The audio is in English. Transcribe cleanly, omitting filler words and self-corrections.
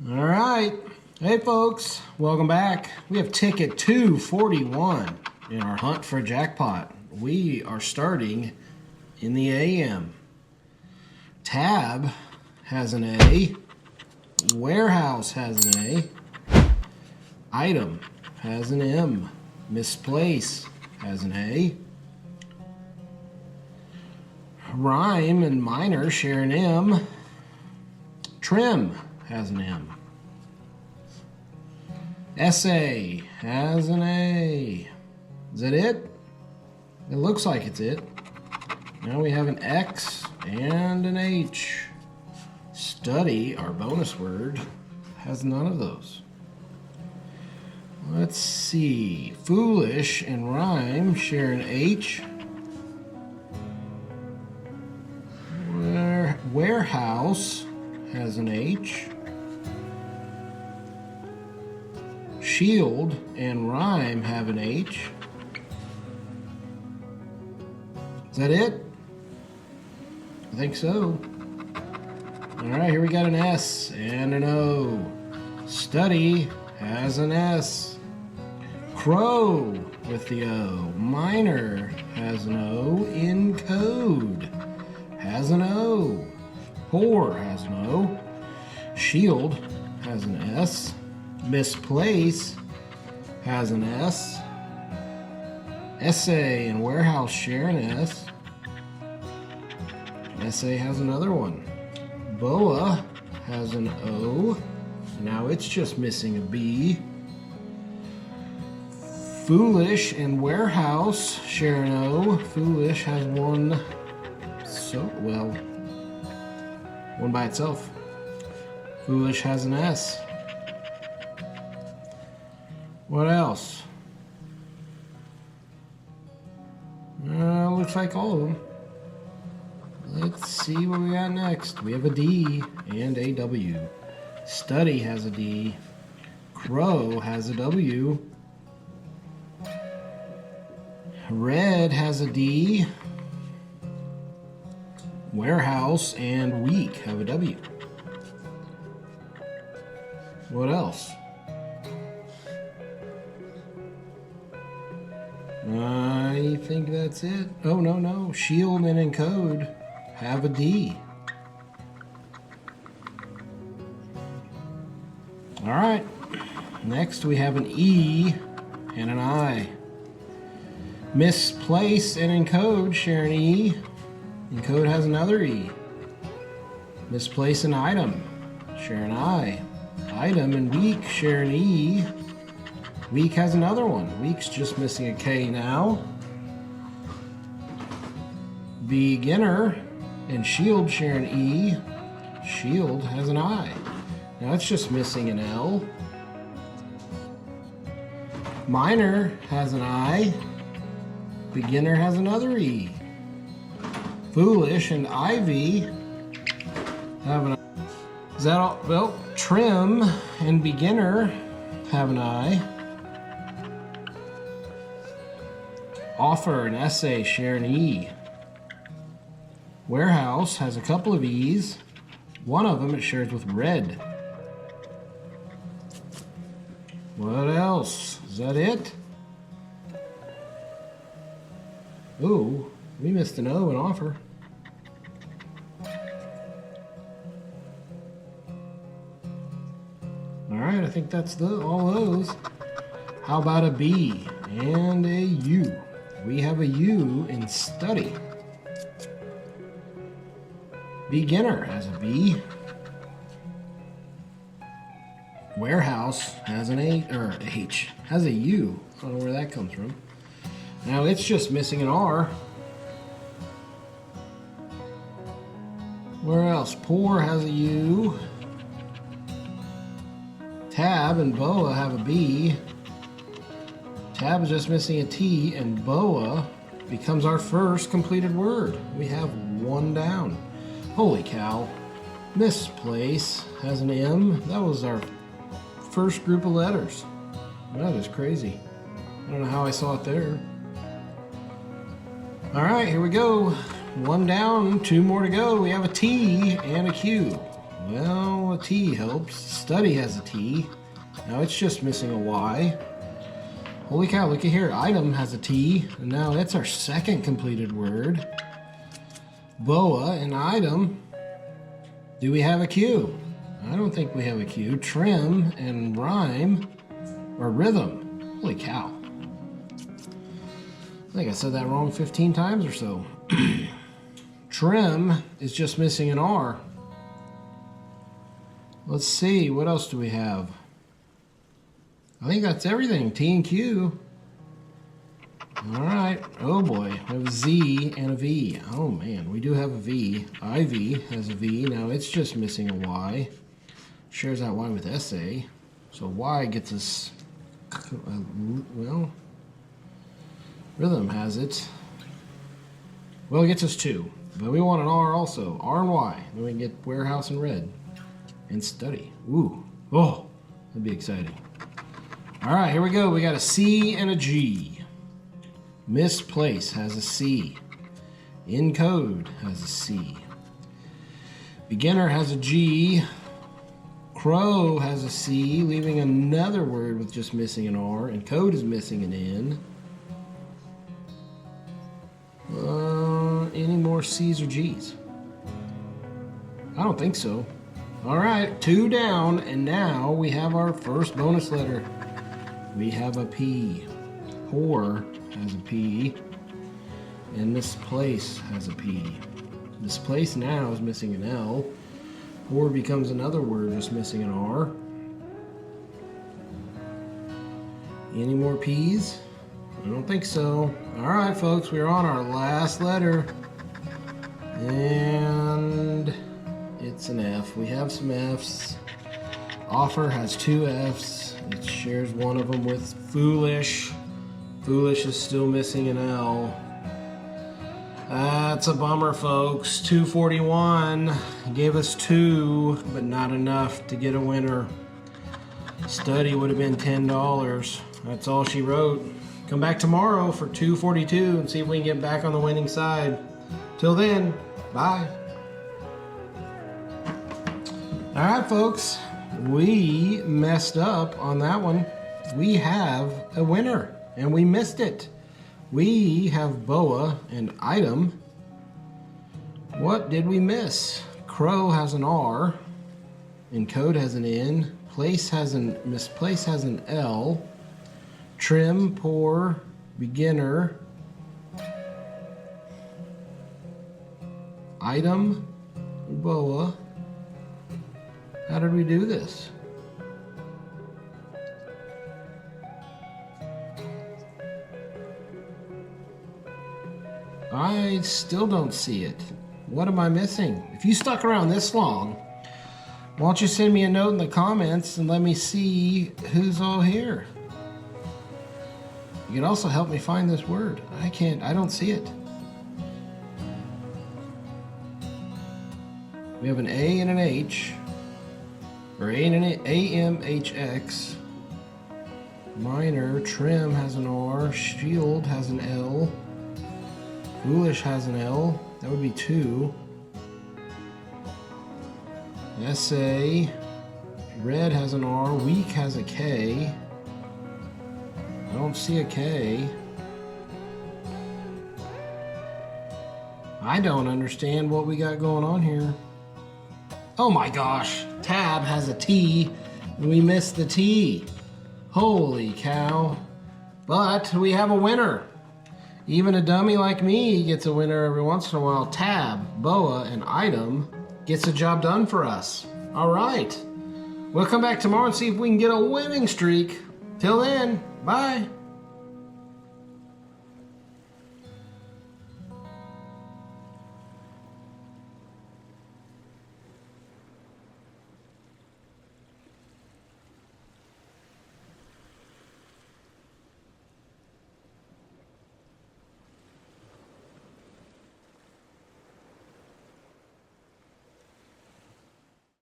All right. Hey, folks. Welcome back. We have ticket 241 in our hunt for a jackpot. We are starting in the AM. Tab has an A. Warehouse has an A. Item has an M. Misplace has an A. Rhyme and minor share an M. Trim has an M. Essay has an A. Is that it? It looks like it's it. Now we have an X and an H. Study, our bonus word, has none of those. Let's see. Foolish and rhyme share an H. Warehouse has an H. Shield and rhyme have an H. Is that it? I think so. Alright, here we got an S and an O. Study has an S. Crow with the O. Minor has an O. Encode has an O. Poor has an O. Shield has an S. Misplace has an S. Essay and warehouse share an S. Essay has another one. Boa has an O. Now it's just missing a B. Foolish and warehouse share an O. Foolish has one. One by itself. Foolish has an S. What else? Looks like all of them. Let's see what we got next. We have a D and a W. Study has a D. Crow has a W. Red has a D. Warehouse and week have a W. What else? I think that's it. Oh, no. Shield and encode have a D. All right. Next we have an E and an I. Misplace and encode share an E. Encode has another E. Misplace an item share an I. Item and week share an E. Week has another one. Week's just missing a K now. Beginner and shield share an E. Shield has an I. Now it's just missing an L. Minor has an I. Beginner has another E. Foolish and Ivy have an I. Is that all? Well, trim and beginner have an I. Offer and essay share an E. Warehouse has a couple of E's. One of them it shares with red. What else? Is that it? Ooh, we missed an O in offer. Alright, I think that's all those. How about a B and a U? We have a U in study. Beginner has a B. Warehouse has an H. Has a U. I don't know where that comes from. Now it's just missing an R. Where else? Poor has a U. Tab and Boa have a B. Tab is just missing a T, and Boa becomes our first completed word. We have one down. Holy cow. Misplace has an M. That was our first group of letters. That is crazy. I don't know how I saw it there. All right, here we go. One down, two more to go. We have a T and a Q. Well, a T helps. Study has a T. Now it's just missing a Y. Holy cow, look at here. Item has a T, and now that's our second completed word. Boa and item. Do we have a Q? I don't think we have a Q. Trim and rhyme, or rhythm. Holy cow. I think I said that wrong 15 times or so. Trim is just missing an R. Let's see, what else do we have? I think that's everything. T and Q. All right. Oh boy, we have a Z and a V. Oh man, we do have a V. IV has a V. Now it's just missing a Y. Shares that Y with SA. So Y gets us, well, rhythm has it. Well, it gets us 2. But we want an R also. R and Y. Then we can get warehouse and red. And study. Ooh. Oh, that'd be exciting. All right, here we go. We got a C and a G. Misplace has a C. Encode has a C. Beginner has a G. Crow has a C, leaving another word with just missing an R. Encode is missing an N. Any more C's or G's? I don't think so. All right, 2 down, and now we have our first bonus letter. We have a P. Poor has a P, and misplace has a P. Misplace now is missing an L. Poor becomes another word just missing an R. Any more P's? I don't think so. All right, folks, we're on our last letter, and it's an F. We have some F's. Offer has 2 F's. It shares one of them with foolish. Foolish is still missing an L. That's a bummer, folks. 241 gave us 2, but not enough to get a winner. Study would have been $10. That's all she wrote. Come back tomorrow for 242 and see if we can get back on the winning side. Till then, bye. All right, folks. We messed up on that one. We have a winner, and we missed it. We have boa and item. What did we miss? Crow has an R. Encode has an N. Misplace has an L. Trim, poor, beginner. Item, boa. How did we do this? I still don't see it. What am I missing? If you stuck around this long, why don't you send me a note in the comments and let me see who's all here. You can also help me find this word. I don't see it. We have an A and an H, or A and an AMHX. Minor, trim has an R, shield has an L, foolish has an L, that would be 2. SA, red has an R, weak has a K. I don't see a K. I don't understand what we got going on here. Oh my gosh, tab has a T, and we missed the T. Holy cow. But we have a winner. Even a dummy like me gets a winner every once in a while. Tab, boa, and item gets the job done for us. All right. We'll come back tomorrow and see if we can get a winning streak. Till then, bye.